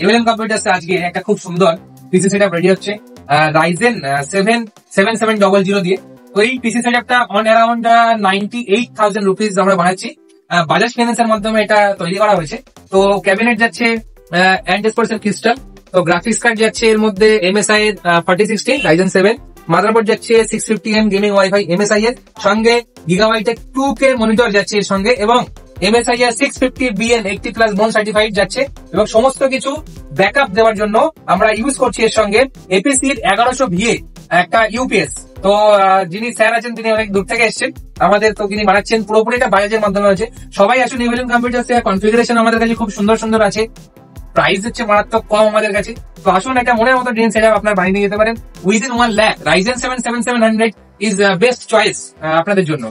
MLM computers আজকে একটা খুব সুন্দর পিসি সেটআপ রেডি হচ্ছে রাইজেন 7700 দিয়ে। তো এই পিসি সেটআপটা অন অ্যারাউন্ড 98,000 রুপিস আমরা বানাচ্ছি। বাজাজ ফাইন্যান্সের মাধ্যমে এটা তৈরি করা হয়েছে। তো ক্যাবিনেট যাচ্ছে অ্যান্ডেসপার্সেল ক্রিস্টাল, তো গ্রাফিক্স কার্ড যাচ্ছে এর মধ্যে MSI এর 4060 রাইজেন 7, মাদারবোর্ড যাচ্ছে 650M গেমিং ওয়াইফাই MSI এর সঙ্গে, গিগাবাইটের 2K মনিটর যাচ্ছে এর সঙ্গে, এবং MSI এর 650BN 80+ বোন সার্টিফাইড যাচ্ছে, এবং সমস্ত কিছু ব্যাকআপ দেওয়ার জন্য আমরা ইউজ করছি এর সঙ্গে এপিসির 1100VA একটা ইউপিএস। তো যিনি স্যার আছেন তিনি অনেক দূর থেকে এসেছেন আমাদের, তো তিনি বানাচ্ছেন পুরোপুরি এটা বাজাজের মাধ্যমে হচ্ছে। সবাই আসুন এমএলএম কম্পিউটার্স, কনফিগারেশন আমাদের কাছে খুব সুন্দর সুন্দর আছে, প্রাইস হচ্ছে মারাত্মক কম আমাদের কাছে। তো আসুন একটা মনের মতো ড্রিম সেটআপ আপনার বানিয়ে নিয়ে যেতে পারেন within 1 lakh. Ryzen 7 7700 is best choice আপনাদের জন্য।